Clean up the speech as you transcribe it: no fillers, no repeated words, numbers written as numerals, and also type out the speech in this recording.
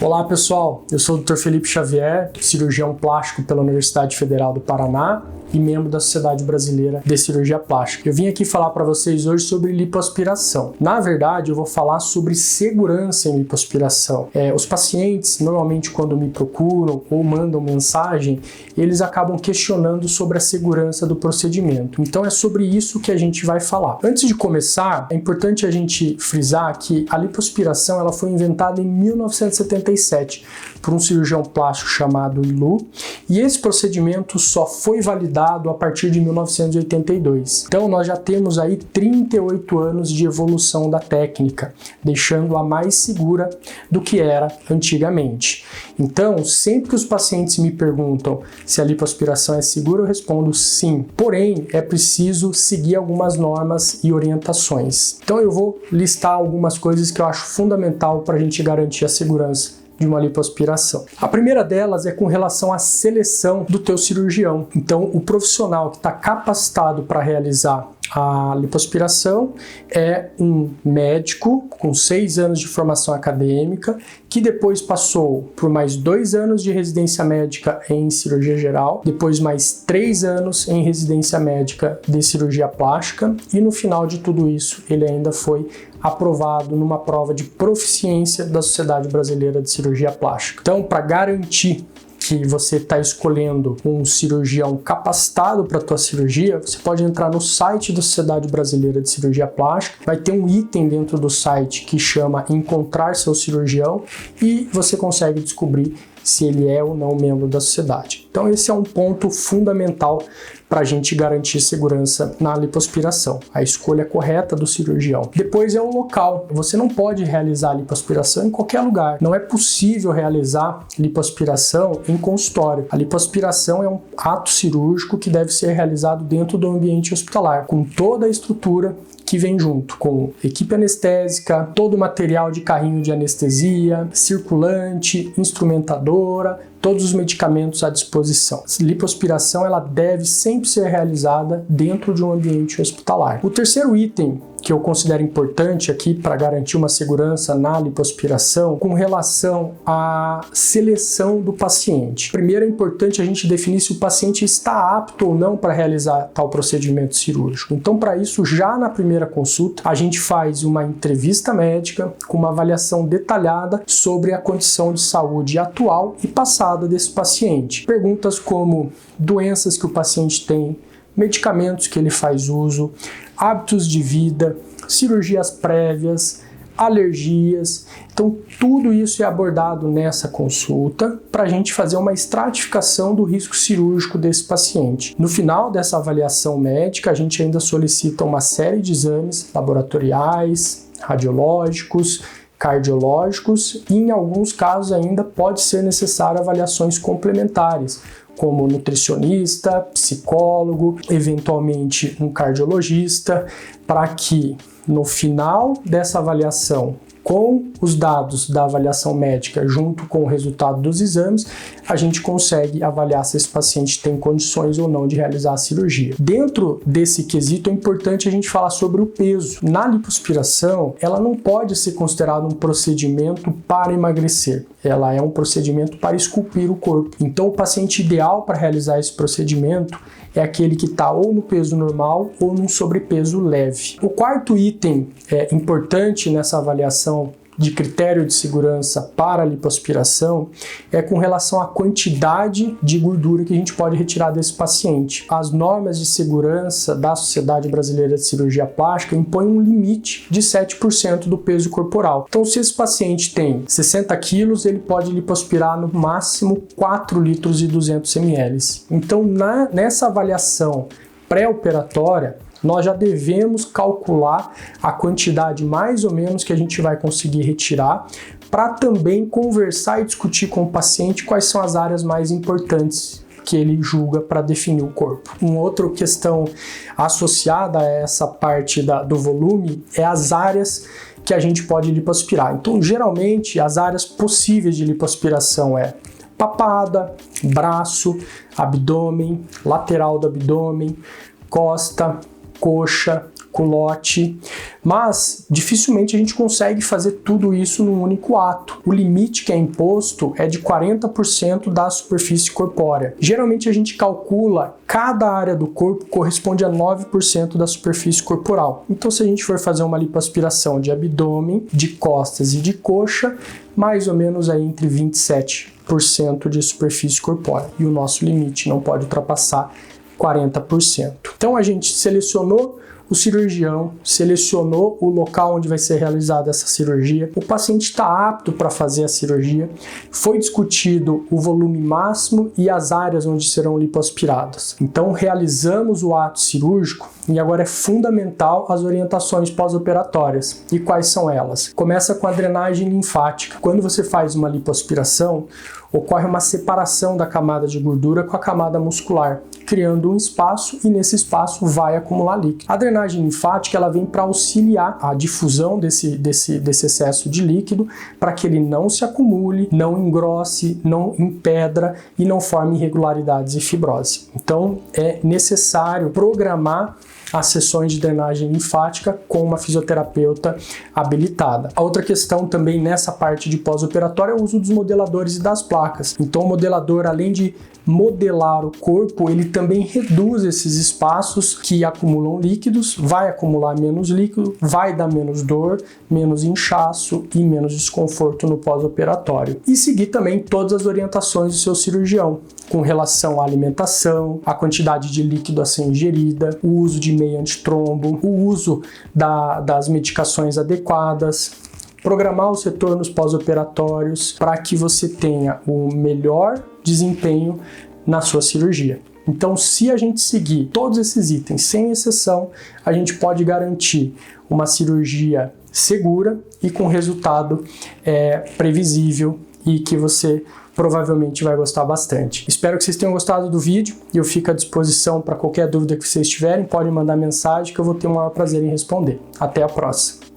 Olá pessoal, eu sou o Dr. Felipe Xavier, cirurgião plástico pela Universidade Federal do Paraná e membro da Sociedade Brasileira de Cirurgia Plástica. Eu vim aqui falar para vocês hoje sobre lipoaspiração. Na verdade, eu vou falar sobre segurança em lipoaspiração. Os pacientes, normalmente quando me procuram ou mandam mensagem, eles acabam questionando sobre a segurança do procedimento. Então é sobre isso que a gente vai falar. Antes de começar, é importante a gente frisar que a lipoaspiração ela foi inventada em 1977 por um cirurgião plástico chamado Lu, e esse procedimento só foi validado a partir de 1982. Então nós já temos aí 38 anos de evolução da técnica, deixando-a mais segura do que era antigamente. Então, sempre que os pacientes me perguntam se a lipoaspiração é segura, eu respondo sim. Porém, é preciso seguir algumas normas e orientações. Então eu vou listar algumas coisas que eu acho fundamental para a gente garantir a segurança de uma lipoaspiração. A primeira delas é com relação à seleção do teu cirurgião. Então, o profissional que está capacitado para realizar a lipoaspiração é um médico com 6 anos de formação acadêmica, que depois passou por mais 2 anos de residência médica em cirurgia geral, depois mais 3 anos em residência médica de cirurgia plástica, e no final de tudo isso ele ainda foi aprovado numa prova de proficiência da Sociedade Brasileira de Cirurgia Plástica. Então, para garantir que você está escolhendo um cirurgião capacitado para a tua cirurgia, você pode entrar no site da Sociedade Brasileira de Cirurgia Plástica, vai ter um item dentro do site que chama Encontrar seu cirurgião e você consegue descobrir se ele é ou não membro da sociedade. Então esse é um ponto fundamental para a gente garantir segurança na lipoaspiração, a escolha correta do cirurgião. Depois é o local. Você não pode realizar a lipoaspiração em qualquer lugar. Não é possível realizar lipoaspiração em consultório. A lipoaspiração é um ato cirúrgico que deve ser realizado dentro do ambiente hospitalar, com toda a estrutura que vem junto, com equipe anestésica, todo o material de carrinho de anestesia, circulante, instrumentadora, todos os medicamentos à disposição. A lipoaspiração ela deve sempre ser realizada dentro de um ambiente hospitalar. O terceiro item que eu considero importante aqui para garantir uma segurança na lipoaspiração com relação à seleção do paciente. Primeiro é importante a gente definir se o paciente está apto ou não para realizar tal procedimento cirúrgico. Então, para isso, já na primeira consulta, a gente faz uma entrevista médica com uma avaliação detalhada sobre a condição de saúde atual e passada desse paciente. Perguntas como doenças que o paciente tem, medicamentos que ele faz uso, hábitos de vida, cirurgias prévias, alergias. Então, tudo isso é abordado nessa consulta para a gente fazer uma estratificação do risco cirúrgico desse paciente. No final dessa avaliação médica, a gente ainda solicita uma série de exames laboratoriais, radiológicos, cardiológicos e, em alguns casos, ainda pode ser necessário avaliações complementares, como nutricionista, psicólogo, eventualmente um cardiologista, para que no final dessa avaliação, com os dados da avaliação médica junto com o resultado dos exames, a gente consegue avaliar se esse paciente tem condições ou não de realizar a cirurgia. Dentro desse quesito é importante a gente falar sobre o peso. Na lipoaspiração, ela não pode ser considerada um procedimento para emagrecer. Ela é um procedimento para esculpir o corpo. Então o paciente ideal para realizar esse procedimento é aquele que está ou no peso normal ou num sobrepeso leve. O quarto item importante nessa avaliação de critério de segurança para a lipoaspiração é com relação à quantidade de gordura que a gente pode retirar desse paciente. As normas de segurança da Sociedade Brasileira de Cirurgia Plástica impõem um limite de 7% do peso corporal. Então, se esse paciente tem 60 quilos, ele pode lipoaspirar no máximo 4 litros e 200 ml. Então, nessa avaliação pré-operatória, nós já devemos calcular a quantidade mais ou menos que a gente vai conseguir retirar para também conversar e discutir com o paciente quais são as áreas mais importantes que ele julga para definir o corpo. Uma outra questão associada a essa parte do volume é as áreas que a gente pode lipoaspirar. Então, geralmente, as áreas possíveis de lipoaspiração é papada, braço, abdômen, lateral do abdômen, costa, coxa, culote, mas dificilmente a gente consegue fazer tudo isso num único ato. O limite que é imposto é de 40% da superfície corpórea. Geralmente a gente calcula cada área do corpo corresponde a 9% da superfície corporal. Então, se a gente for fazer uma lipoaspiração de abdômen, de costas e de coxa, mais ou menos aí entre 27% de superfície corpórea. E o nosso limite não pode ultrapassar 40%. Então, a gente selecionou o cirurgião, selecionou o local onde vai ser realizada essa cirurgia, o paciente está apto para fazer a cirurgia, foi discutido o volume máximo e as áreas onde serão lipoaspiradas. Então realizamos o ato cirúrgico e agora é fundamental as orientações pós-operatórias. E quais são elas? Começa com a drenagem linfática. Quando você faz uma lipoaspiração, ocorre uma separação da camada de gordura com a camada muscular, criando um espaço e nesse espaço vai acumular líquido. A drenagem linfática ela vem para auxiliar a difusão desse excesso de líquido para que ele não se acumule, não engrosse, não empedra e não forme irregularidades e fibrose. Então é necessário programar as sessões de drenagem linfática com uma fisioterapeuta habilitada. A outra questão também nessa parte de pós-operatório é o uso dos modeladores e das placas. Então o modelador, além de modelar o corpo, ele também reduz esses espaços que acumulam líquidos, vai acumular menos líquido, vai dar menos dor, menos inchaço e menos desconforto no pós-operatório. E seguir também todas as orientações do seu cirurgião, com relação à alimentação, a quantidade de líquido a ser ingerida, o uso de meia antitrombo, o uso das medicações adequadas, programar os retornos pós-operatórios para que você tenha o melhor desempenho na sua cirurgia. Então, se a gente seguir todos esses itens, sem exceção, a gente pode garantir uma cirurgia segura e com resultado previsível e que você provavelmente vai gostar bastante. Espero que vocês tenham gostado do vídeo e eu fico à disposição para qualquer dúvida que vocês tiverem. Podem mandar mensagem que eu vou ter o maior prazer em responder. Até a próxima!